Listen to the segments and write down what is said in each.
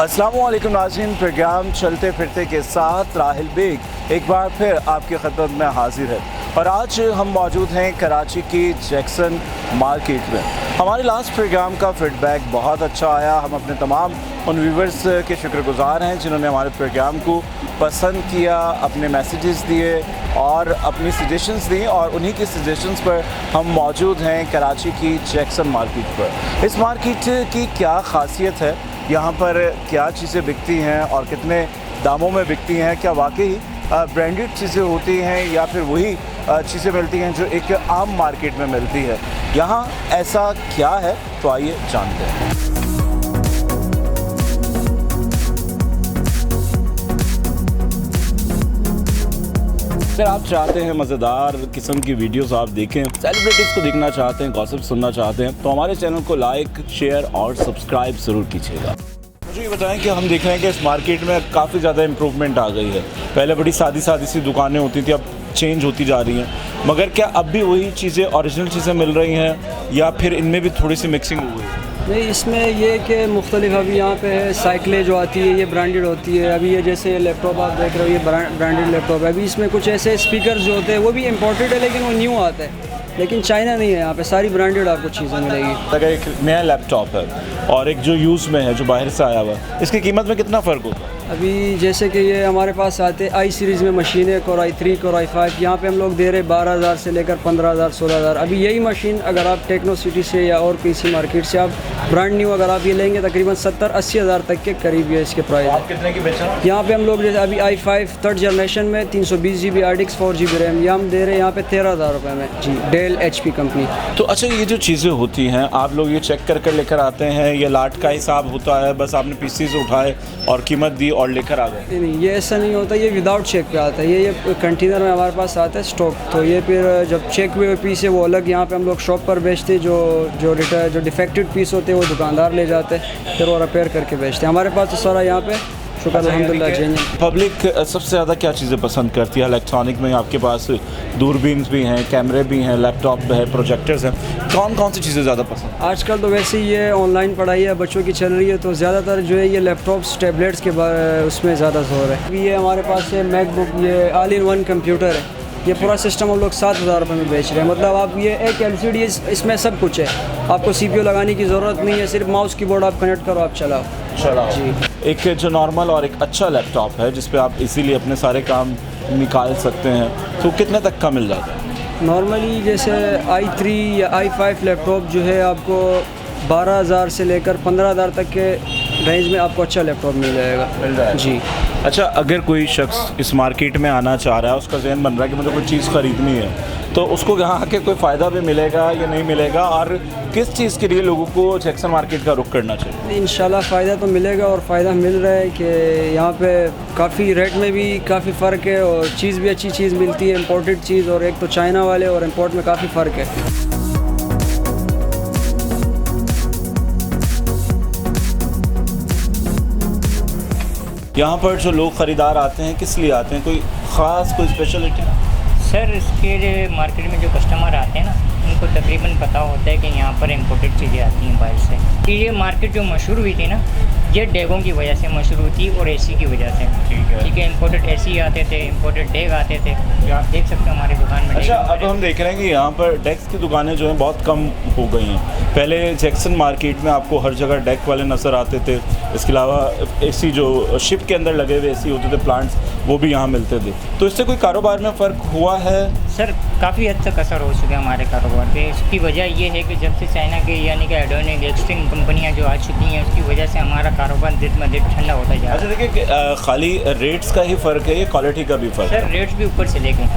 अस्सलामुअलैकुम नाज़रीन, प्रोग्राम चलते फिरते के साथ राहिल बेग एक बार फिर आपकी खिदमत में हाजिर है और आज हम मौजूद हैं कराची की जैक्सन मार्केट में। हमारे लास्ट प्रोग्राम का फीडबैक बहुत अच्छा आया। हम अपने तमाम उन व्यूवर्स के शुक्रगुज़ार हैं जिन्होंने हमारे प्रोग्राम को पसंद किया, अपने मैसेजेस दिए और अपनी सजेशंस दी, और उन्हीं की सजेशंस पर हम मौजूद हैं कराची की जैक्सन मार्केट पर। इस मार्केट की क्या ख़ासियत है, यहाँ पर क्या चीज़ें बिकती हैं और कितने दामों में बिकती हैं, क्या वाकई ब्रांडेड चीज़ें होती हैं या फिर वही चीज़ें मिलती हैं जो एक आम मार्केट में मिलती है, यहाँ ऐसा क्या है, तो आइए जानते हैं। अगर आप चाहते हैं मज़ेदार किस्म की वीडियोस आप देखें, सेलिब्रिटीज़ को देखना चाहते हैं, गॉसिप सुनना चाहते हैं, तो हमारे चैनल को लाइक, शेयर और सब्सक्राइब ज़रूर कीजिएगा। मुझे ये बताएं कि हम देख रहे हैं कि इस मार्केट में काफ़ी ज़्यादा इम्प्रूवमेंट आ गई है। पहले बड़ी सादी सी दुकानें होती थी, अब चेंज होती जा रही हैं, मगर क्या अब भी वही चीज़ें, ओरिजिनल चीज़ें मिल रही हैं या फिर इनमें भी थोड़ी सी मिक्सिंग हो गई है? नहीं, इसमें ये कि मुख्तलिफ अभी यहाँ पे है। साइकिलें जो आती है ये ब्रांडेड होती है। अभी ये जैसे लैपटॉप आप देख रहे हो, ये ब्रांडेड लैपटॉप है। अभी इसमें कुछ ऐसे स्पीकर जो होते हैं वो भी इम्पोर्टेड है, लेकिन वो न्यू आता है, लेकिन चाइना नहीं है। यहाँ पे सारी ब्रांडेड आपको चीज़ें मिलेगी। अगर एक नया लैपटॉप है और एक जो यूज़ में है, जो बाहर से आया हुआ है, इसकी कीमत में कितना फ़र्क होता है? अभी जैसे कि ये हमारे पास आते हैं आई सीरीज़ में मशीन है, Core i3, Core i5, यहाँ पे हम लोग दे रहे 12,000 से लेकर 15,000, 16,000। अभी यही मशीन अगर आप टेक्नो सिटी से या और किसी मार्केट से आप ब्रांड न्यू अगर आप ये लेंगे, तकरीबन 70-80 हज़ार तक के करीब ये इसके प्राइस आप कितने की बेचा? यहाँ पे हम लोग जैसे अभी i5 3rd जनरेशन में 320 GB RDX 4 GB रैम, ये हम दे रहे हैं यहाँ पे 13,000 रुपये में जी, डेल HP कंपनी। तो अच्छा, ये जो चीज़ें होती हैं आप लोग ये चेक कर लेकर आते हैं, ये लाट का हिसाब होता है, बस आपने पीसी से उठाए और कीमत दी और लेकर आ गए? नहीं, ये ऐसा नहीं होता। ये विदाउट चेक पे आता है। ये कंटेनर में हमारे पास आता है स्टॉक, तो ये फिर जब चेक हुए पीस है वो अलग यहाँ पे हम लोग शॉप पर बेचते हैं। जो डिफेक्टेड पीस होते हैं वो दुकानदार ले जाते हैं, फिर वो रिपेयर करके बेचते हैं। हमारे पास तो सारा यहाँ पे शुक्र अल्हम्दुलिल्लाह जेन्युइन। पब्लिक सबसे ज़्यादा क्या चीज़ें पसंद करती है? इलेक्ट्रॉनिक में आपके पास दूरबीन्स भी हैं, कैमरे भी हैं, लैपटॉप है, प्रोजेक्टर्स हैं, कौन सी चीज़ें ज़्यादा पसंद? आजकल तो वैसे ही ये ऑनलाइन पढ़ाई है बच्चों की चल रही है, तो ज़्यादातर जो है ये लैपटॉप्स, टैबलेट्स के उसमें ज़्यादा जोर है। अभी ये हमारे पास है मैकबुक, ये ऑल इन वन कंप्यूटर है। ये पूरा सिस्टम हम लोग 7,000 रुपये में बेच रहे हैं। मतलब आप ये एक LCD, इसमें सब कुछ है, आपको CPU लगाने की ज़रूरत नहीं है, सिर्फ माउस कीबोर्ड आप कनेक्ट करो, आप चलाओ जी। एक जो नॉर्मल और एक अच्छा लैपटॉप है जिस पे आप इजीली अपने सारे काम निकाल सकते हैं, तो कितने तक का मिल जाता है? नॉर्मली जैसे i3 या i5 लैपटॉप जो है आपको 12,000 से लेकर 15,000 तक के रेंज में आपको अच्छा लैपटॉप मिल जाएगा जी। अच्छा, अगर कोई शख्स इस मार्केट में आना चाह रहा है, उसका ज़हन बन रहा है कि मुझे कोई चीज़ ख़रीदनी है, तो उसको यहाँ आके कोई फ़ायदा भी मिलेगा या नहीं मिलेगा, और किस चीज़ के लिए लोगों को जैक्सन मार्केट का रुख करना चाहिए? इंशाल्लाह फ़ायदा तो मिलेगा, और फ़ायदा मिल रहा है कि यहाँ पे काफ़ी रेट में भी काफ़ी फ़र्क है और चीज़ भी अच्छी चीज़ मिलती है, इम्पोर्टेड चीज़, और एक तो चाइना वाले और इम्पोर्ट में काफ़ी फ़र्क है। यहाँ पर जो लोग ख़रीदार आते हैं किस लिए आते हैं? कोई ख़ास कोई स्पेशलिटी? सर, इसके मार्केट में जो कस्टमर आते हैं ना, उनको तकरीबन पता होता है कि यहाँ पर इम्पोर्टेड चीज़ें आती हैं बाहर से। कि ये मार्केट जो मशहूर हुई थी ना, ये डेगों की वजह से मशहूर हुई थी और AC की वजह से। ठीक है, इम्पोर्टेड AC आते थे, इम्पोर्टेड डेग आते थे, जो आप देख सकते हो हमारी दुकान में। अच्छा, अब हम देख रहे हैं कि यहाँ पर डेक्स की दुकानें जो हैं बहुत कम हो गई हैं। पहले जैक्सन मार्केट में आपको हर जगह डेक वाले नज़र आते थे, इसके अलावा AC जो शिप के अंदर लगे हुए AC होते थे, प्लांट्स, वो भी यहाँ मिलते थे। तो इससे कोई कारोबार में फ़र्क हुआ है? सर, काफ़ी हद तक असर हो चुका है हमारे कारोबार पे। इसकी वजह ये है कि जब से चाइना के यानी कि एडोनिक एक्सट्रीम कंपनियां जो आ चुकी हैं, उसकी वजह से हमारा कारोबार दिन ब दिन ठंडा होता जा रहा है। अच्छा, देखिए, खाली रेट्स का ही फ़र्क है, ये क्वालिटी का भी फ़र्क है? सर, रेट्स भी ऊपर चले गए,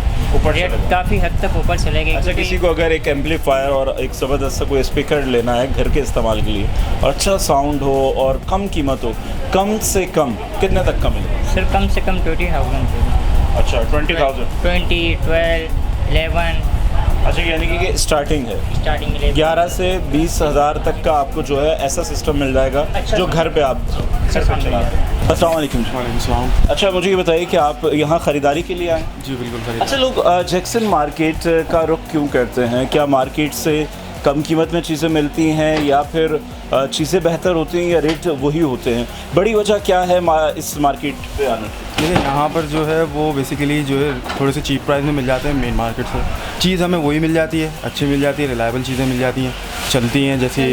रेट काफ़ी हद तक ऊपर चले गए। अच्छा, किसी को अगर एक एम्पलीफायर और एक ज़बरदस्त सा कोई स्पीकर लेना है घर के इस्तेमाल के लिए, अच्छा साउंड हो और कम कीमत हो, कम से कम कितने तक का मिलेगा? सर, कम से कम 20,000। अच्छा, 20,000? 20, 12, 11। अच्छा, यानी कि स्टार्टिंग है, स्टार्टिंग 11 से 20,000 तक का आपको जो है ऐसा सिस्टम मिल जाएगा। अच्छा, जो घर पे आप चलाते हैं। अस्सलाम वालेकुम। अच्छा, मुझे ये बताइए कि आप यहाँ ख़रीदारी के लिए आए? जी बिल्कुल। अच्छा, लोग जैक्सन मार्केट का रुख क्यों करते हैं? क्या मार्केट से कम कीमत में चीज़ें मिलती हैं या फिर चीज़ें बेहतर होती हैं या रेट वही होते हैं? बड़ी वजह क्या है इस मार्केट पे आने की? देखिए यहाँ पर जो है वो बेसिकली जो है थोड़े से चीप प्राइस में मिल जाते हैं मेन मार्केट से। चीज़ हमें वही मिल जाती है, अच्छी मिल जाती है, रिलायबल चीज़ें मिल जाती हैं, चलती हैं, जैसे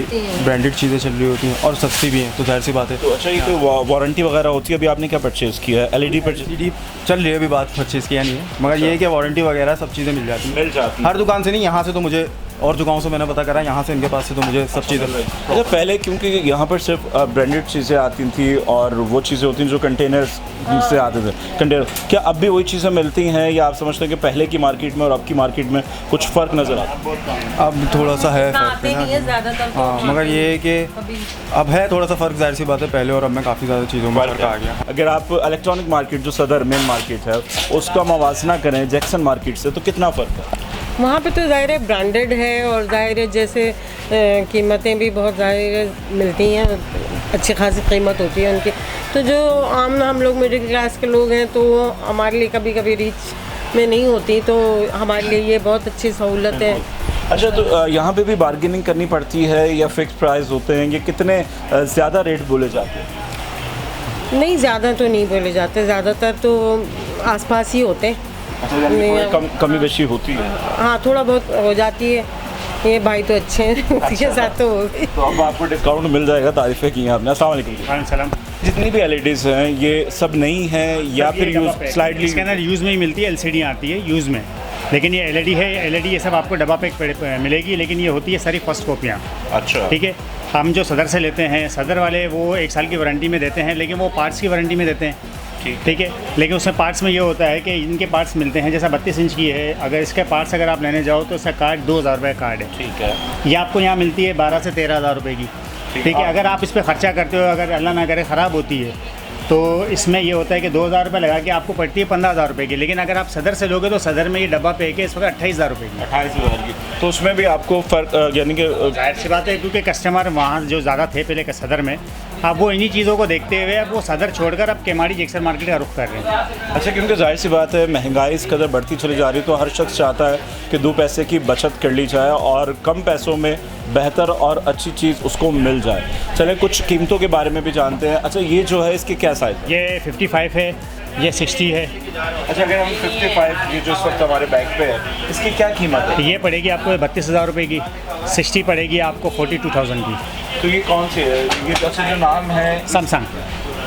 ब्रांडेड चीज़ें चल रही होती हैं और सस्ती भी हैं, तो जाहिर सी बात है। तो अच्छा, ये कोई वारंटी वगैरह होती है? अभी आपने क्या परचेज़ किया है? LED पर CD चल रही है, अभी बात परचेज़ किया नहीं है, मगर ये है कि वारंटी वगैरह सब चीज़ें मिल जाती हैं। मिल जाती है हर दुकान से नहीं, यहाँ से तो मुझे और दुकानों से मैंने पता करा, यहाँ से इनके पास से तो मुझे सब चीज़ें। अच्छा, पहले क्योंकि यहाँ पर सिर्फ ब्रांडेड चीज़ें आती थी और वो चीज़ें होती हैं जो कंटेनर्स से आते थे कंटेनर, क्या अब भी वही चीज़ें मिलती हैं या आप समझते हैं कि पहले की मार्केट में और अब की मार्केट में कुछ फ़र्क नज़र आता है? अब थोड़ा सा है फ़र्क नहीं है ज़्यादातर। हाँ, मगर ये है कि अब है थोड़ा सा फ़र्क, जाहिर सी बात है, पहले और अब में काफ़ी ज़्यादा चीज़ों में फ़र्क आ गया। अगर आप इलेक्ट्रॉनिक मार्केट जो सदर मेन मार्केट है उसका मवाजना करें जैक्सन मार्केट से तो कितना फ़र्क है? वहाँ पे तो ज़ाहिर है ब्रांडेड है और ज़ाहिर है जैसे कीमतें भी बहुत ज़ाहिर मिलती हैं, अच्छी खासी कीमत होती है उनकी। तो जो आम हम लोग मिडिल क्लास के लोग हैं तो हमारे लिए कभी कभी रीच में नहीं होती, तो हमारे लिए ये बहुत अच्छी सहूलत है। अच्छा, तो यहाँ पे भी बार्गेनिंग करनी पड़ती है या फिक्स प्राइस होते हैं? ये कितने ज़्यादा रेट बोले जाते हैं? नहीं, ज़्यादा तो नहीं बोले जाते, ज़्यादातर तो आसपास ही होते हैं। अच्छा, यानी थोड़ी कमी बेशी होती है? हाँ, थोड़ा बहुत हो जाती है। ये भाई तो अच्छे हैं, उसके साथ तो होगी। तो अब आपको डिस्काउंट मिल जाएगा, तारीफ़ें की हैं आपने। अस्सलाम वालेकुम। सलाम। जितनी भी LEDs हैं ये सब नई हैं या फिर यूज़ स्लाइडली? इसके अंदर यूज़ में ही मिलती है, LCD आती है यूज़ में, लेकिन ये LED है। LED ये सब आपको डब्बा पे मिलेगी, लेकिन ये होती है सारी फर्स्ट कॉपियाँ। अच्छा, ठीक है। हम जो सदर से लेते हैं, सदर वाले वो 1 साल की वारंटी में देते हैं, लेकिन वो पार्ट्स की वारंटी में देते हैं। ठीक है। लेकिन उसमें पार्ट्स में ये होता है कि इनके पार्ट्स मिलते हैं, जैसा 32 इंच की है, अगर इसके पार्ट्स अगर आप लेने जाओ तो इसका कार्ड 2000 रुपये कार्ड है। ठीक है। ये आपको यहाँ मिलती है 12 से 13,000 रुपये की। ठीक है। अगर आप इस पर ख़र्चा करते हो, अगर अल्लाह ना करे ख़राब होती है, तो इसमें ये होता है कि 2000 रुपये लगा के आपको पड़ती है 15,000 रुपये की। लेकिन अगर आप सदर से लोगे तो सदर में ये डब्बा पे के इस वक्त 28,000 रुपये की। 28,000 की। तो उसमें भी आपको फ़र्क यानी कि जाहिर सी बात है, क्योंकि कस्टमर वहाँ जो ज़्यादा थे पहले के सदर में, अब वो इन्हीं चीज़ों को देखते हुए अब वो सदर छोड़कर अब केमाड़ी जैक्सन मार्केट का रुख कर रहे हैं। अच्छा, क्योंकि जाहिर सी बात है महंगाई इस कदर बढ़ती चली जा रही है तो हर शख्स चाहता है कि 2 पैसे की बचत कर ली जाए और कम पैसों में बेहतर और अच्छी चीज़ उसको मिल जाए। चले कुछ कीमतों के बारे में भी जानते हैं। अच्छा, ये जो है इसकी क्या साइज़ है? ये 55 है, ये 60 है। अच्छा, अगर हम 55 ये जो इस वक्त हमारे बैग पे है इसकी क्या कीमत है? ये पड़ेगी आपको 32,000 रुपये की। 60 पड़ेगी आपको 42,000 की। तो ये कौन सी है? ये अच्छा जो नाम है सैमसंग।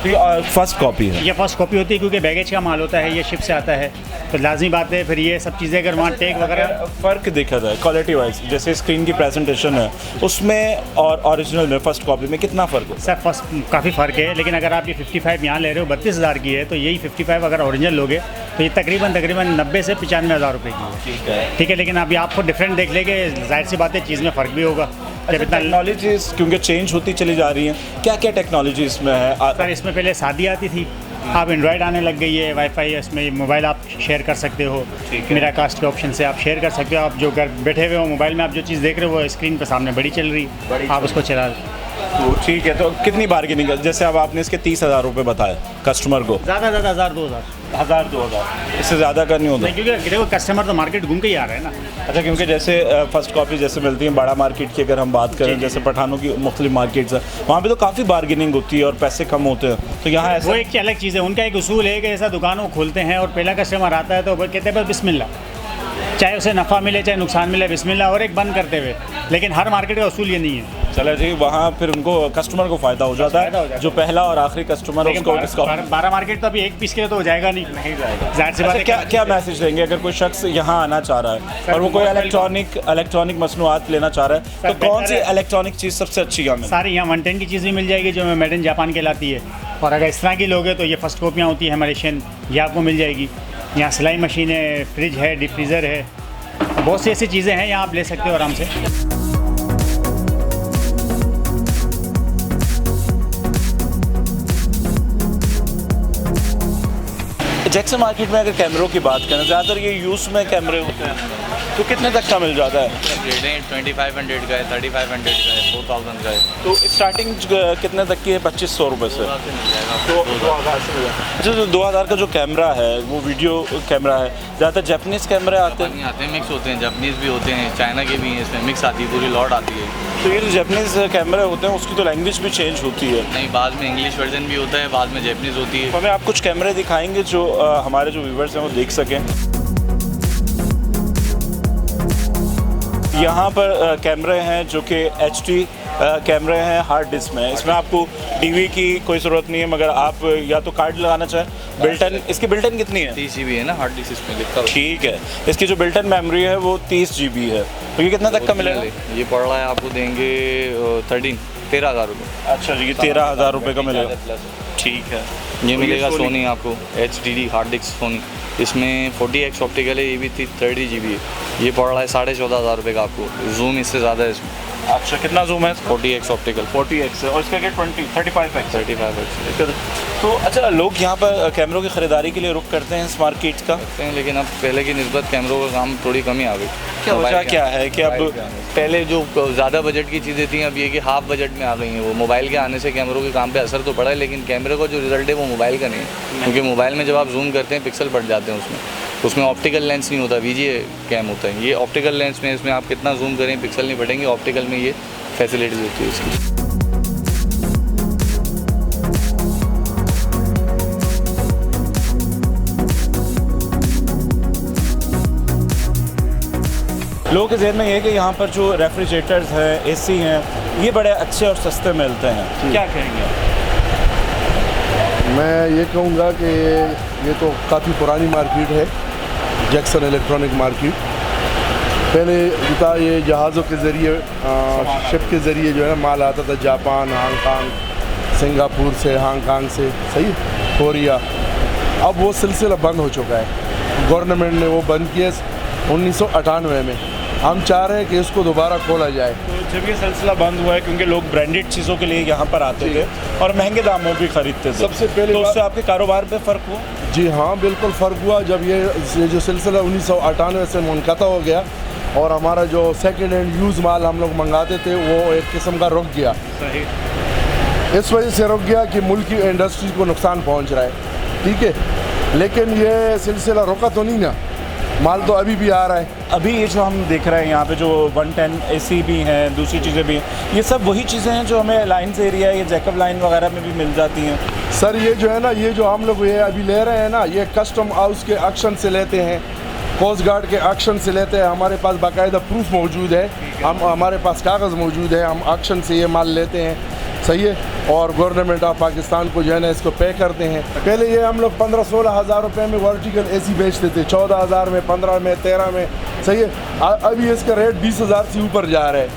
तो ये फर्स्ट कॉपी है? ये फर्स्ट कॉपी होती है क्योंकि बैगेज का माल होता है, ये शिप से आता है, तो लाजमी बात है फिर ये सब चीज़ें अगर वहाँ टैग वगैरह। फ़र्क देखा जाए क्वालिटी वाइज, जैसे स्क्रीन की प्रेजेंटेशन है उसमें और ओरिजिनल में फर्स्ट कॉपी में कितना फ़र्क है? सर फर्स्ट काफ़ी फ़र्क है, लेकिन अगर आप ये 55 यहाँ ले रहे हो 32,000 की है, तो यही 55 अगर ओरिजिनल लोगे तो ये तकरीबन 90 से 95,000 रुपये की है। ठीक है। ठीक है। लेकिन अभी आपको डिफरेंट देख लेंगे, जाहिर सी बात है चीज़ में फ़र्क भी होगा। जब इतना टेक्नोलॉजीज क्योंकि चेंज होती चली जा रही हैं, क्या क्या टेक्नोलॉजी इसमें है? सर इसमें पहले शादी आती थी, अब एंड्रॉयड आने लग गई है, वाईफाई है, इसमें मोबाइल आप शेयर कर सकते हो। मेरा कास्ट के ऑप्शन से आप शेयर कर सकते हो। आप जो घर बैठे हुए हो मोबाइल में आप जो चीज़ देख रहे हो वो स्क्रीन पर सामने बड़ी चल रही, आप उसको चला। तो ठीक है। तो कितनी बार्गेनिंग है? जैसे अब आपने इसके 30,000 रुपये बताए कस्टमर को, ज़्यादा 1,000-2,000 1,000-2,000 इससे ज़्यादा का नहीं होता? नहीं, क्योंकि देखो कस्टमर तो मार्केट घूम के ही आ रहा है ना। अच्छा, क्योंकि जैसे फर्स्ट कॉपी जैसे मिलती है बड़ा मार्केट की, अगर हम बात करें जैसे पठानों की मुख्तलिफ मार्केट्स है, वहाँ पे तो काफ़ी बार्गेनिंग होती है और पैसे कम होते हैं, तो यहाँ ऐसा वो एक अलग चीज़ है। उनका एक उसूल है कि ऐसा दुकानों खोलते हैं और पहला कस्टमर आता है तो वो कहते हैं बस बिस्मिल्लाह, चाहे उसे नफ़ा मिले चाहे नुकसान मिले, बिस्मिल्लाह, और एक बंद करते हुए। लेकिन हर मार्केट का उसूल ये नहीं है। चलो जी, वहाँ फिर उनको कस्टमर को फ़ायदा हो जाता है, जो पहला और आखिरी कस्टमर है उसको डिस्काउंट। 12 मार्केट तो अभी एक पीस के लिए तो हो जाएगा नहीं जाएगा। जाहिर सी बात है। क्या क्या मैसेज देंगे अगर कोई शख्स यहाँ आना चाह रहा है और वो कोई इलेक्ट्रॉनिक मसनूआत लेना चाह रहा है, तो कौन सी इलेक्ट्रॉनिक चीज़ सबसे अच्छी यहाँ मिलेगी? सारी यहाँ 110 की चीज़ भी मिल जाएगी जो मेड इन जापान कहलाती है, और अगर इस तरह की लोगे तो ये फर्स्ट कॉपियाँ होती है हमारे शेन, ये आपको मिल जाएगी। यहाँ सिलाई मशीन है, फ्रिज है, डीप फ्रीज़र है, बहुत सी ऐसी चीज़ें हैं यहाँ आप ले सकते हो आराम से। जैक्सन मार्केट में अगर कैमरों की बात करें, ज़्यादातर ये यूज़ में कैमरे होते हैं तो कितने तक का मिल जाता है? रेट है 2500 का है, 3500 का है, 4000 का है। तो स्टार्टिंग कितने तक की है? 2500 रुपये से। मिल जाएगा तो आपको 2000 से मिल जाएगा। अच्छा, जो 2000 का जो कैमरा है वो वीडियो कैमरा है, ज़्यादातर जापानीज़ कैमरे आते हैं? जापानी आते हैं, मिक्स होते हैं, जापानीज़ भी होते हैं, चाइना के भी हैं, इसमें मिक्स आती है, पूरी लॉट आती है। तो ये जो जापानीज़ कैमरे होते हैं उसकी तो लैंग्वेज भी चेंज होती है। नहीं, बाद में इंग्लिश वर्जन भी होता है, बाद में जापानीज़ होती है। तो हमें आप कुछ कैमरे दिखाएंगे जो हमारे जो व्यूवर्स हैं वो देख सकें। यहाँ पर कैमरे हैं जो कि HD कैमरे हैं हार्ड डिस्क में। इसमें आपको TV की कोई ज़रूरत नहीं है, मगर आप या तो कार्ड लगाना चाहें। बिल्टन, इसकी बिल्टन कितनी है? 30 GB है ना हार्ड डिस्क, इसमें लिखा हुआ है। ठीक है, इसकी जो बिल्टन मेमोरी है वो 30 GB है। तो ये कितना तक का मिलेगा? ये पड़ रहा है आपको देंगे 13,000 रुपये। अच्छा जी, 13,000 रुपये का मिलेगा। प्लस ठीक है। ये मिलेगा Sony सोनी आपको HDD हार्ड डिस्क सोनी, इसमें 40x ऑप्टिकल है, ये भी 30 GB है। ये पड़ रहा है 14,500 रुपये का आपको। जूम इससे ज़्यादा है इसमें। अच्छा, कितना जूम है? 40x ऑप्टिकल, 40x है और इसका क्या 35x? 35x तो अच्छा, लोग यहाँ पर कैमरों की ख़रीदारी के लिए रुख करते हैं इस मार्केट का? करते हैं, लेकिन अब पहले की निस्बत कैमरों का काम थोड़ी कमी आ गई। क्या वजह क्या है कि अब पहले जो ज़्यादा बजट की चीज़ें थी, अब ये कि हाफ बजट में आ गई हैं। वो मोबाइल के आने से कैमरों के काम पे असर तो पड़ा है, लेकिन कैमरे का जो रिजल्ट है वो मोबाइल का नहीं है। क्योंकि मोबाइल में जब आप जूम करते हैं पिक्सल बढ़ जाते हैं उसमें ऑप्टिकल लेंस नहीं होता, VGA कैम होता है। ये ऑप्टिकल लेंस में, इसमें आप कितना जूम करें पिक्सल नहीं बढ़ेंगे। ऑप्टिकल में ये फैसिलिटीज़ होती है इसकी। लोगों के जहन में ये है कि यहाँ पर जो रेफ्रिजरेटर्स हैं, AC हैं, ये बड़े अच्छे और सस्ते मिलते हैं। क्या कहेंगे? मैं ये कहूँगा कि ये तो काफ़ी पुरानी मार्केट है, जैक्सन इलेक्ट्रॉनिक मार्केट। पहले था ये जहाज़ों के ज़रिए, शिप के ज़रिए जो है ना माल आता था जापान, हांगकांग, सिंगापुर से, हांगकांग से, सही, कोरिया। अब वो सिलसिला बंद हो चुका है, गवर्नमेंट ने वो बंद किया 1998 में। हम चाह रहे हैं कि इसको दोबारा खोला जाए। तो जब ये सिलसिला बंद हुआ है, क्योंकि लोग ब्रांडेड चीज़ों के लिए यहाँ पर आते थे और महंगे दामों भी खरीदते थे, सबसे पहले तो उससे आपके कारोबार पे फ़र्क हुआ? जी हाँ, बिल्कुल फ़र्क हुआ। जब ये जो सिलसिला 1998 से मुनक़ता हो गया और हमारा जो सेकेंड हैंड यूज़ माल हम लोग मंगाते थे वो एक किस्म का रुक गया। सही। इस वजह से रुक गया कि मुल्क की इंडस्ट्री को नुकसान पहुँच रहा है, ठीक है। लेकिन ये सिलसिला रुका तो नहीं ना, माल तो अभी भी आ रहा है। अभी ये जो हम देख रहे हैं यहाँ पे जो 110 AC भी हैं, दूसरी चीज़ें भी हैं, ये सब वही चीज़ें हैं जो हमें लाइन्स एरिया या जैकब लाइन वगैरह में भी मिल जाती हैं? सर ये जो है ना, ये जो हम लोग ये अभी ले रहे हैं ना, ये कस्टम हाउस के एक्शन से लेते हैं, कोस्ट गार्ड के एक्शन से लेते हैं। हमारे पास बाकायदा प्रूफ मौजूद है, हमारे पास कागज़ मौजूद है, हम एक्शन से ये माल लेते हैं, सही है। और गवर्नमेंट ऑफ पाकिस्तान को जो है ना इसको पे करते हैं। पहले ये हम लोग 15-16 हज़ार रुपये में वर्टिकल AC बेचते थे, 14,000 में, 15 में, 13 में, सही है। अभी इसका रेट 20,000 से ऊपर जा रहा है।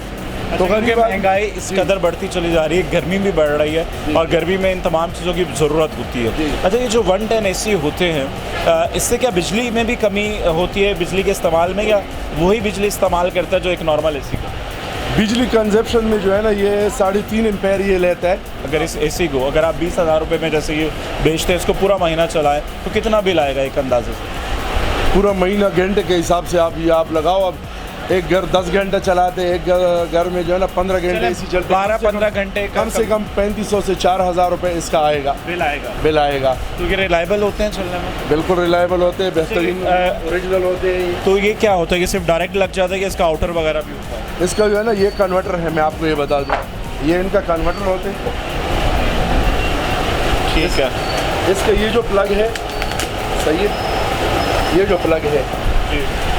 तो गरीब महंगाई इस कदर बढ़ती चली जा रही है, गर्मी भी बढ़ रही है और गर्मी में इन तमाम चीज़ों की ज़रूरत होती है। अच्छा, ये जो 110 AC होते हैं, इससे क्या बिजली में भी कमी होती है, बिजली के इस्तेमाल में, या वही बिजली इस्तेमाल करता है जो एक नॉर्मल AC का? बिजली कंजप्शन में जो है ना ये 3.5 एम्पेयर ये लेता है। अगर इस AC को अगर आप 20,000 रुपये में जैसे ये बेचते हैं, इसको पूरा महीना चलाएं तो कितना बिल आएगा एक अंदाजे से? पूरा महीना घंटे के हिसाब से आप लगाओ। अब एक घर 10 घंटे चलाते हैं, एक घर में जो है ना 15 घंटे AC चलते, 12-15 घंटे कम से कम 3500 से 4,000 रुपये इसका आएगा, बिल आएगा। तो ये रिलायबल होते हैं चलने में? बिल्कुल रिलायबल होते हैं, बेहतरीन ओरिजिनल होते हैं। तो ये क्या होता है, ये सिर्फ डायरेक्ट लग जाता है कि इसका आउटर वगैरह भी होता है? इसका जो है ना ये कन्वर्टर है, मैं आपको ये बता दूँ, ये इनका कन्वर्टर होते हैं, ठीक है। इसका ये जो प्लग है, सही है, ये जो प्लग है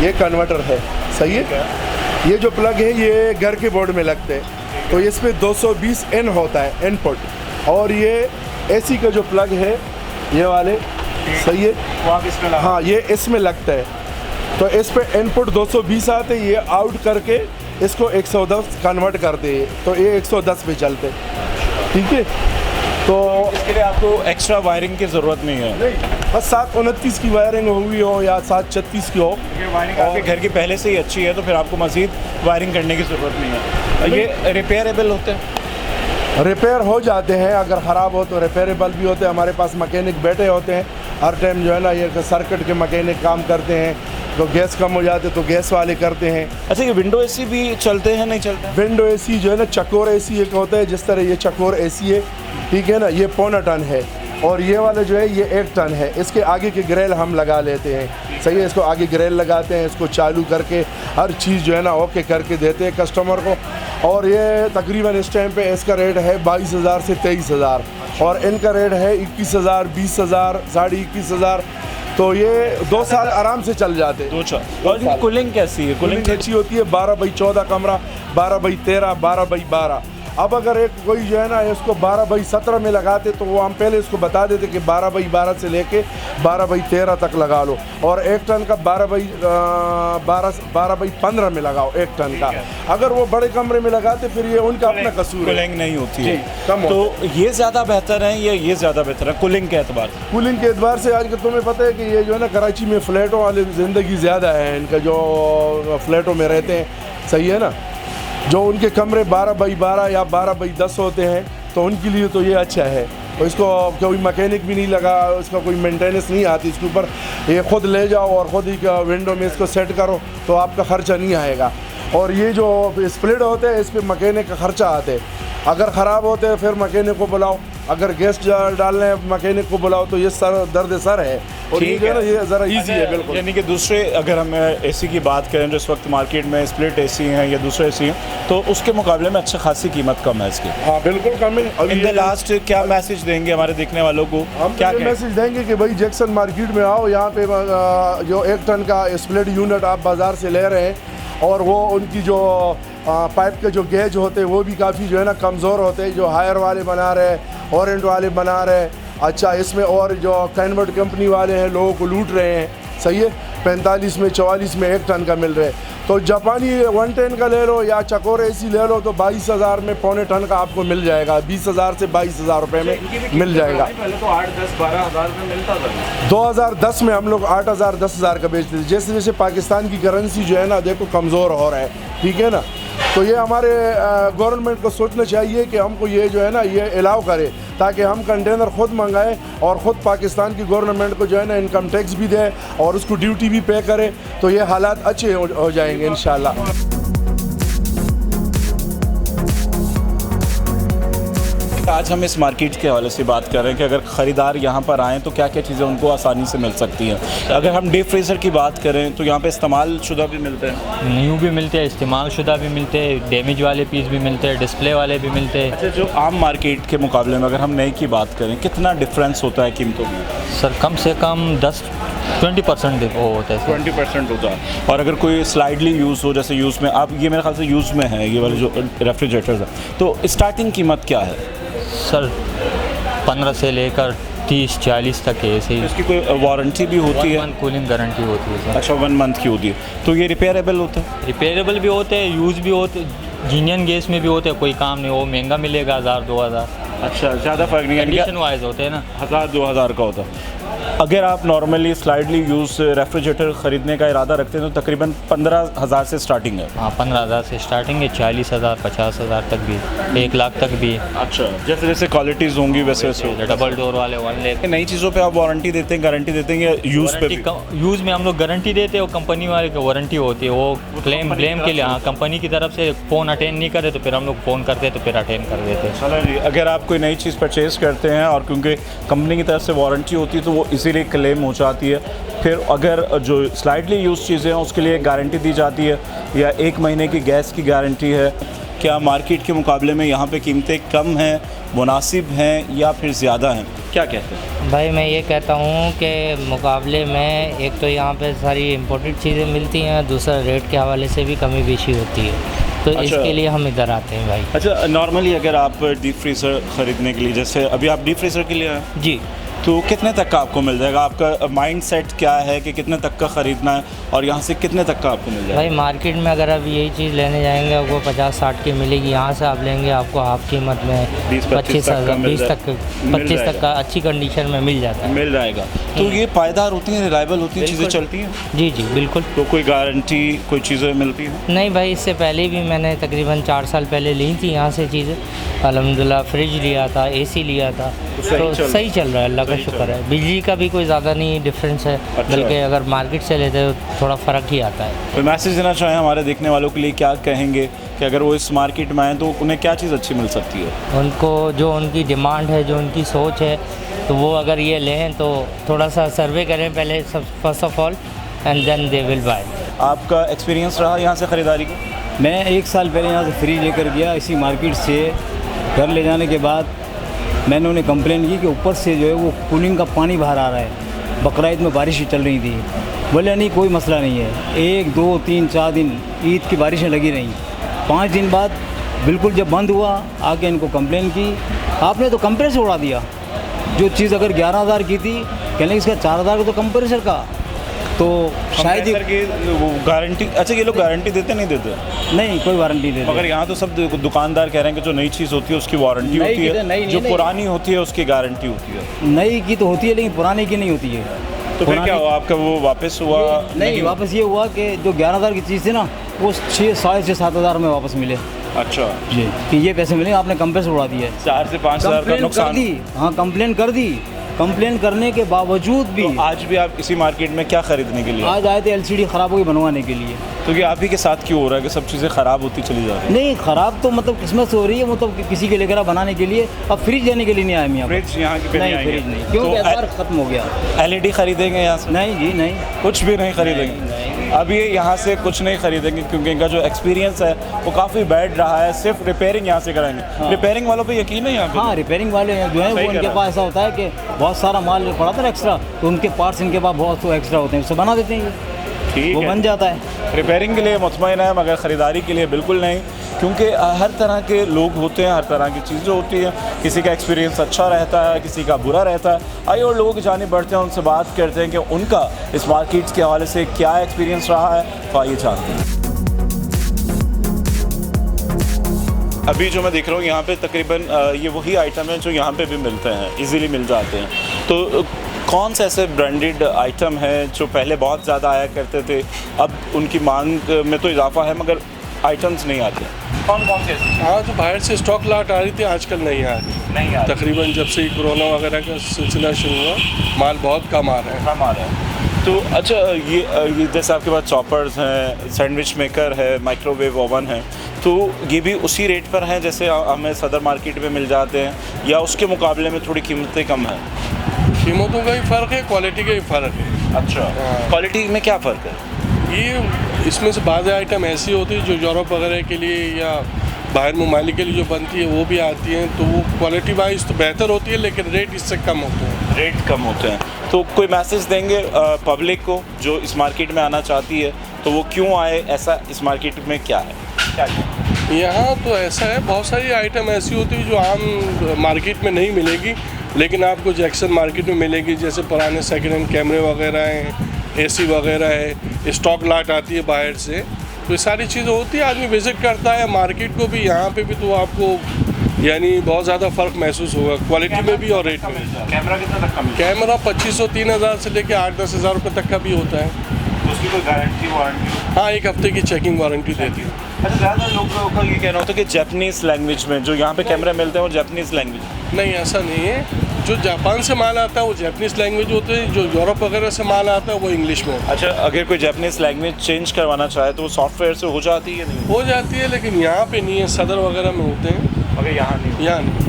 ये कन्वर्टर है, सही है। ये जो प्लग है ये घर के बोर्ड में लगते हैं, तो इस पे 220 N होता है इनपुट, और ये AC का जो प्लग है ये वाले, सही है, वो आप इसमें लगा? हाँ, ये इसमें लगता है। तो इस पे इनपुट 220 आते, ये आउट करके इसको 110 कन्वर्ट करते हैं, तो ये 110 पे चलते, ठीक है। तो इसके लिए आपको एक्स्ट्रा वायरिंग की ज़रूरत नहीं है? नहीं, बस 729 की वायरिंग हुई हो या 736 की हो, ये वायरिंग आपके घर की पहले से ही अच्छी है तो फिर आपको मज़ीद वायरिंग करने की ज़रूरत नहीं है। ये रिपेयरेबल होते हैं? रिपेयर हो जाते हैं, अगर ख़राब हो तो रिपेयरेबल भी होते हैं। हमारे पास मैकेनिक बैठे होते हैं हर टाइम, जो है ना ये सर्किट के मैकेनिक काम करते हैं, तो गैस कम हो जाते तो गैस वाले करते हैं। अच्छा, ये विंडो एसी भी चलते हैं नहीं चलते? विंडो एसी जो है ना, चकोर एसी एक होता है, जिस तरह ये चकोर एसी है, ठीक है ना, ये 1.25 टन है, और ये वाला जो है ये 1 टन है। इसके आगे के ग्रिल हम लगा लेते हैं, सही है, इसको आगे ग्रिल लगाते हैं, इसको चालू करके हर चीज़ जो है ना ओके करके देते हैं कस्टमर को। और ये तकरीबन इस टाइम पे इसका रेट है 22,000 से 23,000, और इनका रेट है 21,000, 20,000, 21,500। तो ये 2 साल आराम से चल जाते हैं। 2 साल। और कूलिंग कैसी है? कूलिंग अच्छी होती है, 12x14 कमरा, 12x13, 12x12। अब अगर एक कोई जो है ना इसको 12x17 में लगाते तो वो हम पहले इसको बता देते कि 12x12 से लेके 12x13 तक लगा लो, और 1 टन का 12x15 में लगाओ 1 टन का। अगर वो बड़े कमरे में लगाते फिर ये उनका अपना कसूर है, कूलिंग नहीं होती है, कम तो ये ज़्यादा बेहतर है या ये ज़्यादा बेहतर है कूलिंग के एतबार से? कूलिंग के एतबार से आजकल तुम्हें पता है कि ये जो है ना कराची में फ्लैटों वाली ज़िंदगी ज़्यादा है, इनका जो फ्लैटों में रहते हैं, सही है ना, जो उनके कमरे 12x12 या 12x10 होते हैं, तो उनके लिए तो ये अच्छा है। और इसको कोई मैकेनिक भी नहीं लगा, इसका कोई मेंटेनेंस नहीं आती इसके ऊपर, ये ख़ुद ले जाओ और ख़ुद ही विंडो में इसको सेट करो तो आपका ख़र्चा नहीं आएगा। और ये जो स्प्लिट होते हैं इस पर मैकेनिक का ख़र्चा आते हैं, अगर ख़राब होते हैं फिर मैकेनिक को बुलाओ, अगर गैस डालने मैकेनिक को बुलाओ, तो ये दर्द सर है। और ये जो है ना ये ज़रा ईजी है बिल्कुल। यानी कि दूसरे, अगर हम एसी की बात करें जो इस वक्त मार्केट में स्प्लिट एसी हैं या दूसरे एसी हैं, तो उसके मुकाबले में अच्छी खासी कीमत कम है इसकी। हाँ बिल्कुल कम है। इन द लास्ट क्या मैसेज देंगे हमारे देखने वालों को? हम क्या मैसेज देंगे कि भाई जैक्सन मार्केट में आओ, यहाँ पे जो 1 टन का स्प्लिट यूनिट आप बाज़ार से ले रहे हैं, और वो उनकी जो पाइप के जो गेज होते हैं वो भी काफ़ी जो है ना कमज़ोर होते हैं, जो हायर वाले बना रहे हैं, ऑरेंज वाले बना रहे हैं। अच्छा, इसमें और जो कैनवर्ट कंपनी वाले हैं लोगों को लूट रहे हैं, सही है, 45 में 44 में 1 टन का मिल रहा है। तो जापानी 110 का ले लो या चकोर एसी ले लो तो 22,000 में 1.25 टन का आपको मिल जाएगा, 20,000 से 22,000 रुपये में मिल जाएगा। पहले तो 8, 10, 12 हज़ार में मिलता था। 2010 में हम लोग 8,000, 10,000 का बेचते थे। जैसे जैसे पाकिस्तान की करेंसी जो है ना देखो कमज़ोर हो रहा है, ठीक है ना, तो ये हमारे गवर्नमेंट को सोचना चाहिए कि हमको ये जो है ना ये अलाउ करे, ताकि हम कंटेनर ख़ुद मंगाएं और ख़ुद पाकिस्तान की गवर्नमेंट को जो है ना इनकम टैक्स भी दे और उसको ड्यूटी भी पे करे, तो ये हालात अच्छे हो जाएंगे इंशाल्लाह। आज हम इस मार्केट के हवाले से बात कर रहे हैं कि अगर ख़रीदार यहाँ पर आएँ तो क्या क्या चीज़ें उनको आसानी से मिल सकती हैं। अगर हम डीप फ्रीज़र की बात करें तो यहाँ पे इस्तेमाल शुदा भी मिलते हैं, न्यू भी मिलते हैं, इस्तेमाल शुदा भी मिलते हैं, डैमेज वाले पीस भी मिलते हैं, डिस्प्ले वाले भी मिलते हैं। अच्छा, जो आम मार्केट के मुकाबले में अगर हम नई की बात करें कितना डिफरेंस होता है कीमतों में? सर कम से कम 10-20% वो होता है। 20% होता है। और अगर कोई स्लाइडली यूज़ हो, जैसे यूज़ में, आप ये मेरे ख्याल से यूज़ में है ये वाले जो रेफ्रिजरेटर्स हैं, तो स्टार्टिंग कीमत क्या है? सर 15 से लेकर 30-40 तक है ऐसे ही। इसकी कोई वारंटी भी होती है? 1 मंथ कूलिंग गारंटी होती है सर। अच्छा, 1 मंथ की होती है। तो ये रिपेयरेबल होता है? रिपेयरेबल भी होते हैं, यूज़ भी होते, जीनियन गैस में भी होते हैं, कोई काम नहीं, वो महंगा मिलेगा 1000-2000। अच्छा, ज़्यादा फ़र्क नहीं है, कंडीशन वाइज होते हैं ना, 1000-2000 का होता है। अगर आप नॉर्मली स्लाइडली यूज़ रेफ्रिजरेटर ख़रीदने का इरादा रखते हैं तो तकरीबन 15,000 से स्टार्टिंग है। हाँ 15,000 से स्टार्टिंग है, 40,000 50,000 तक भी, 1 लाख तक भी। अच्छा, जैसे जैसे क्वालिटीज़ होंगी वैसे वैसे। डबल डोर वाले 1 लाख। नई चीज़ों पे आप वारंटी देते हैं, गारंटी देते हैं या यूज़ पे भी? यूज़ में हम लोग गारंटी देते हैं, वो कंपनी वाले की वारंटी होती है, वो ब्लेम के लिए। हाँ, कंपनी की तरफ से फ़ोन अटेंड नहीं करे तो फिर हम लोग फ़ोन करते हैं तो फिर अटेंड कर देते हैं। चलो जी, अगर आप कोई नई चीज़ परचेज़ करते हैं और क्योंकि कंपनी की तरफ से वारंटी होती है तो वो इजीली क्लेम हो जाती है। फिर अगर जो स्लाइडली यूज़ चीज़ें हैं उसके लिए गारंटी दी जाती है या 1 महीने की गैस की गारंटी है। क्या मार्केट के मुकाबले में यहाँ पे कीमतें कम हैं, मुनासिब हैं या फिर ज़्यादा हैं? क्या कहते हैं भाई? मैं ये कहता हूँ कि मुकाबले में एक तो यहाँ पे सारी इम्पोर्टेड चीज़ें मिलती हैं, दूसरा रेट के हवाले से भी कमी बेशी होती है, तो अच्छा, इसके लिए हम इधर आते हैं भाई। अच्छा, नॉर्मली अगर आप डीप फ्रीज़र ख़रीदने के लिए, जैसे अभी आप डीप फ्रीज़र के लिए आए जी, तो कितने तक का आपको मिल जाएगा? आपका माइंड सेट क्या है कि कितने तक का ख़रीदना है और यहाँ से कितने तक का आपको मिल जाएगा? भाई मार्केट में अगर आप यही चीज़ लेने जाएंगे आपको 50-60 की मिलेगी, यहाँ से आप लेंगे आपको हाफ कीमत में 25,000 20 तक 25 तक का अच्छी कंडीशन में मिल जाता है। मिल जाएगा। तो ये पायदार होती हैं, रिलायबल होती हैं, चीज़ें चलती हैं? जी जी बिल्कुल। तो कोई गारंटी, कोई चीज़ें मिलती हैं? नहीं भाई, इससे पहले भी मैंने तकरीबन 4 साल पहले ली थी यहाँ से चीज़ें, अल्हम्दुलिल्लाह। फ्रिज लिया था, AC लिया था, तो सही चल रहा है, अल्लाह का शुक्र है, बिजली का भी कोई ज़्यादा नहीं डिफरेंस है, बल्कि अगर मार्केट से लेते हो थोड़ा फ़र्क ही आता है। कोई मैसेज देना चाहें हमारे देखने वालों के लिए, क्या कहेंगे कि अगर वो इस मार्केट में आएँ तो उन्हें क्या चीज़ अच्छी मिल सकती है? उनको जो उनकी डिमांड है, जो उनकी सोच है, तो वो अगर ये लें तो थोड़ा सा सर्वे करें पहले first of all, and then they will buy. आपका एक्सपीरियंस रहा यहाँ से ख़रीदारी का? मैं 1 साल पहले यहाँ से फ्रिज लेकर गया इसी मार्केट से। घर ले जाने के बाद मैंने उन्हें कंप्लेन की कि ऊपर से जो है वो कूलिंग का पानी बाहर आ रहा है। बकरीद में बारिश चल रही थी, बोले नहीं कोई मसला नहीं है। 1, 2, 3, 4 दिन ईद की बारिशें लगी रहीं। 5 दिन बाद बिल्कुल जब बंद हुआ, आके इनको कंप्लेन की, आपने तो कंप्रेसर उड़ा दिया। जो चीज़ अगर 11,000 की थी, कहने इसका 4,000 का तो कंप्रेसर का, तो शायद की वो गारंटी। अच्छा, ये लोग गारंटी देते नहीं देते? नहीं, कोई वारंटी देते। मगर यहाँ तो सब दुकानदार कह रहे हैं कि जो नई चीज़ होती है उसकी वारंटी होती है, जो पुरानी होती है उसकी गारंटी होती है। नई की तो होती है लेकिन पुरानी की नहीं होती है। तो फिर क्या हुआ आपका, वो वापस हुआ? नहीं, वापस ये हुआ कि जो 11,000 की चीज़ थी ना, वो 6, साढ़े 6, 7,000 में वापस मिले। अच्छा जी, कि ये पैसे मिले, आपने कंप्रेसर उड़ा दिया है। 4 से 5,000 का नुकसान। हाँ, कंप्लेन कर दी। कंप्लेन करने के बावजूद भी तो आज भी आप इसी मार्केट में क्या खरीदने के लिए? आज आए थे LCD ख़राब होगी बनवाने के लिए। तो ये आप ही के साथ क्यों हो रहा है कि सब चीज़ें ख़राब होती चली जा रही है? नहीं, ख़राब तो मतलब किस्मत से हो रही है, मतलब किसी के लेकर बनाने के लिए। अब फ्रिज लेने के लिए नहीं आए। फ्रिज यहाँ की नहीं, फ्रिज नहीं, क्योंकि एतबार ख़त्म हो गया। LED खरीदेंगे यहाँ से? नहीं जी, नहीं, कुछ भी नहीं खरीदेंगे। अब ये यहाँ से कुछ नहीं खरीदेंगे क्योंकि इनका जो एक्सपीरियंस है वो काफ़ी बैड रहा है। सिर्फ रिपेयरिंग यहाँ से कराएंगे। रिपेयरिंग वालों पे यकीन है यहाँ पे? हाँ, रिपेयरिंग वाले जो है वो उनके पास ऐसा होता है कि बहुत सारा माल पड़ा था एक्स्ट्रा, तो उनके पार्ट्स इनके पास बहुत एक्स्ट्रा होते हैं, उससे बना देते हैं। ठीक वो है, बन जाता है। रिपेयरिंग के लिए मुतमईन है, मगर ख़रीदारी के लिए बिल्कुल नहीं, क्योंकि हर तरह के लोग होते हैं, हर तरह की चीज़ें होती हैं। किसी का एक्सपीरियंस अच्छा रहता है, किसी का बुरा रहता है। आइए और लोगों की जानिब बढ़ते हैं, उनसे बात करते हैं कि उनका इस मार्केट के हवाले से क्या एक्सपीरियंस रहा है। तो आइए जानते हैं। अभी जो मैं देख रहा हूँ यहाँ पे तकरीबन ये वही आइटम है जो यहाँ पे भी मिलते हैं, इजीली मिल जाते हैं। तो कौन से ऐसे ब्रांडेड आइटम हैं जो पहले बहुत ज़्यादा आया करते थे, अब उनकी मांग में तो इजाफा है मगर आइटम्स नहीं आते? कौन से? हाँ, जो बाहर से स्टॉक लाट आ रही थी आजकल नहीं आ रही। तकरीबन जब से कोरोना वगैरह का सिलसिला शुरू हुआ, माल बहुत कम आ रहा है। तो अच्छा, ये जैसे आपके पास चॉपर्स हैं, सैंडविच मेकर है, माइक्रोवेव ओवन है, तो ये भी उसी रेट पर हैं जैसे हमें सदर मार्केट में मिल जाते हैं, या उसके मुकाबले में थोड़ी कीमतें कम हैं? कीमतों का ही फ़र्क है, क्वालिटी का ही फ़र्क है। अच्छा, क्वालिटी में क्या फ़र्क है? ये इसमें से बाज़ आइटम ऐसी होती है जो यूरोप वगैरह के लिए या बाहर ममालिक के लिए जो बनती है वो भी आती हैं, तो वो क्वालिटी वाइज तो बेहतर होती है, लेकिन रेट इससे कम होते हैं। रेट कम होते हैं। तो कोई मैसेज देंगे पब्लिक को जो इस मार्केट में आना चाहती है, तो वो क्यों आए? ऐसा इस मार्केट में क्या है? यहाँ तो ऐसा है, बहुत सारी आइटम ऐसी होती है जो आम मार्केट में नहीं मिलेगी, लेकिन आपको जैक्सन मार्केट में मिलेगी। जैसे पुराने सेकेंड हैंड कैमरे वगैरह हैं, AC वगैरह है, स्टॉक लाट आती है बाहर से, तो ये सारी चीज़ें होती है। आदमी विज़िट करता है मार्केट को भी, यहाँ पे भी, तो आपको यानी बहुत ज़्यादा फ़र्क महसूस होगा क्वालिटी में भी और रेट में। कैमरा कितना तक का मिलता है? कैमरा 2,500-3,000 से लेकर 8-10 हज़ार रुपये तक का भी होता है। तो उसकी कोई गारंटी वारंटी? हाँ, 1 हफ्ते की चेकिंग वारंटी देती है। अच्छा, ज़्यादा लोगों का ये कहना होता है कि जापानीज़ लैंग्वेज में जो यहाँ पे कैमरे मिलते हैं वो जापानीज़ लैंग्वेज? नहीं, ऐसा नहीं है। जो जापान से माल आता है वो जापानीज़ लैंग्वेज होते हैं, जो यूरोप वगैरह से माल आता है वो इंग्लिश में होता है। अच्छा, अगर कोई जापानीज़ लैंग्वेज चेंज करवाना चाहे तो वो सॉफ्टवेयर से हो जाती है? नहीं हो जाती है, लेकिन यहाँ पे नहीं है, सदर वगैरह में होते हैं, मगर यहाँ नहीं। यहाँ नहीं।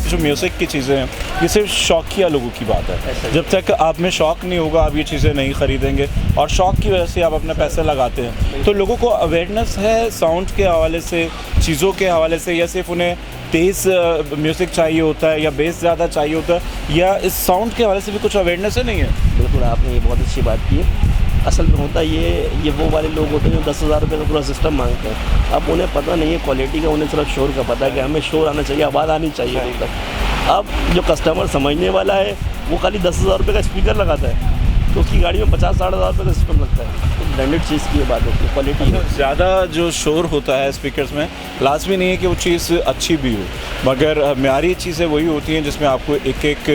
जो म्यूज़िक की चीज़ें हैं ये सिर्फ शौकिया लोगों की बात है। जब तक आप में शौक़ नहीं होगा आप ये चीज़ें नहीं ख़रीदेंगे, और शौक़ की वजह से आप अपने पैसे लगाते हैं। तो लोगों को अवेयरनेस है साउंड के हवाले से, चीज़ों के हवाले से, या सिर्फ उन्हें तेज़ म्यूज़िक चाहिए होता है या बेस ज़्यादा चाहिए होता है, या इस साउंड के हवाले से भी कुछ अवेयरनेस है? नहीं है। बिल्कुल, आपने ये बहुत अच्छी बात की है। असल में होता ये वो वाले लोग होते हैं जो 10,000 रुपये का पूरा सिस्टम मांगते हैं। अब उन्हें पता नहीं है क्वालिटी का, उन्हें सिर्फ शोर का पता है कि हमें शोर आना चाहिए, आवाज़ आनी चाहिए। मतलब अब जो कस्टमर समझने वाला है वो खाली 10,000 रुपये का स्पीकर लगाता है, तो उसकी गाड़ी में 50-60 हज़ार रुपये का सिस्टम लगता है। तो ब्रांडेड चीज़ की बात होती है, क्वालिटी। ज़्यादा जो शोर होता है स्पीकर्स में, लाजमी नहीं है कि वो चीज़ अच्छी भी हो। मगर म्यारी चीज़ें वही होती हैं जिसमें आपको एक एक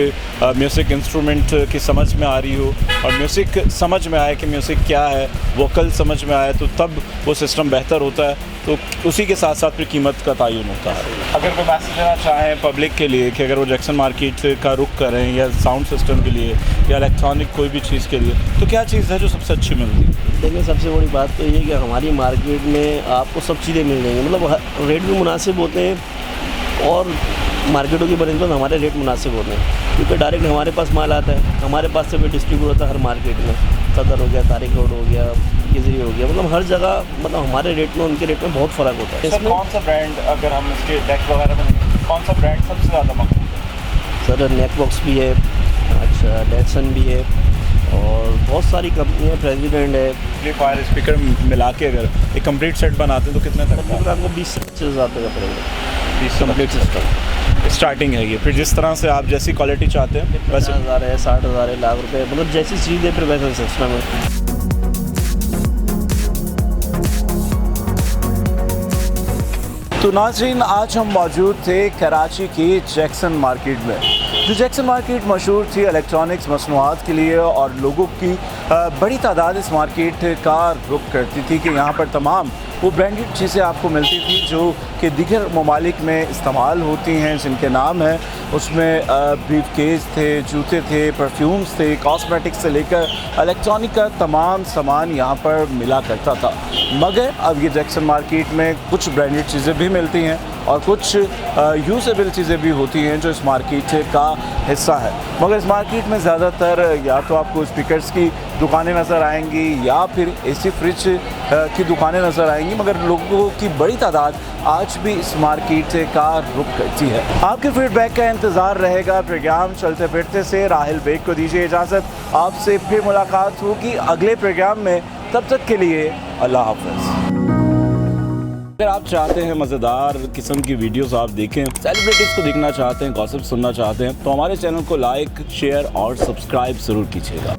म्यूज़िक इंस्ट्रूमेंट की समझ में आ रही हो और म्यूज़िक समझ में आए कि म्यूज़िक क्या है, वोकल समझ में आए, तो तब वो सिस्टम बेहतर होता है। तो उसी के साथ साथ फिर कीमत का तयन होता है। अगर कोई मैसेज देना चाहें पब्लिक के लिए कि अगर वो जैक्सन मार्केट का रुख करें या साउंड सिस्टम के लिए या इलेक्ट्रॉनिक कोई भी चीज़ के लिए, तो क्या चीज़ है जो सबसे अच्छी मिलती है? देखिए, सबसे बड़ी बात तो ये कि हमारी मार्केट में आपको सब चीज़ें मिल जाएंगी, मतलब रेट भी मुनासिब होते हैं और मार्केटों की बनस्बत हमारे रेट मुनासिब होते हैं, क्योंकि डायरेक्ट हमारे पास माल आता है। हमारे पास से भी डिस्ट्रीब्यूट होता है हर मार्केट में, सदर हो गया, तारिक रोड हो गया, केजरी हो गया, मतलब हर जगह, मतलब हमारे रेट में उनके रेट में बहुत फ़र्क होता है। सर कौन सा ब्रांड, अगर हम इसके डेक वगैरह में, कौन सा ब्रांड सबसे ज़्यादा मकबूल है? सर नेक बॉक्स भी है, अच्छा डेक्सन भी है और बहुत सारी कंपनियाँ, प्रेसिडेंट है। एम्पलीफायर स्पीकर मिला के अगर एक कंप्लीट सेट बनाते हैं तो कितने तक का? आपको 20 से 25 हज़ार रुपये का पड़ेगा, 20 कंप्लीट सिस्टम स्टार्टिंग है ये। फिर जिस तरह से आप जैसी क्वालिटी चाहते हैं, 50,000 है, 60,000 है, लाख रुपये, मतलब जैसी चीज़ है फिर वैसा सिस्टम है। तो नाज़रीन, आज हम मौजूद थे कराची की जैक्सन मार्केट में। जो जैक्सन मार्केट मशहूर थी इलेक्ट्रॉनिक्स मसनूआत के लिए और लोगों की बड़ी तादाद इस मार्केट का रुख करती थी कि यहाँ पर तमाम वो ब्रांडेड चीज़ें आपको मिलती थी जो कि दीगर ममालिक में इस्तेमाल होती हैं, जिनके नाम हैं। उसमें ब्रीफ केस थे, जूते थे, परफ्यूम्स थे, कॉस्मेटिक्स से लेकर इलेक्ट्रॉनिक का तमाम सामान यहाँ पर मिला करता था। मगर अब ये जैक्सन मार्केट में कुछ ब्रांडेड चीज़ें भी मिलती हैं और कुछ यूजेबल चीज़ें भी होती हैं जो इस मार्केट का हिस्सा है। मगर इस मार्केट में ज़्यादातर या तो आपको स्पीकर्स की दुकानें नज़र आएंगी या फिर एसी फ्रिज की दुकानें नज़र आएंगी, मगर लोगों की बड़ी तादाद आज भी इस मार्केट का रुख करती है। आपके फीडबैक का इंतज़ार रहेगा। प्रोग्राम चलते फिरते से राहिल बेग को दीजिए इजाज़त। आपसे फिर मुलाकात होगी अगले प्रोग्राम में, तब तक के लिए अल्लाह हाफ़िज़। अगर आप चाहते हैं मज़ेदार किस्म की वीडियोस आप देखें, सेलिब्रिटीज़ को देखना चाहते हैं, गॉसिप सुनना चाहते हैं, तो हमारे चैनल को लाइक, शेयर और सब्सक्राइब ज़रूर कीजिएगा।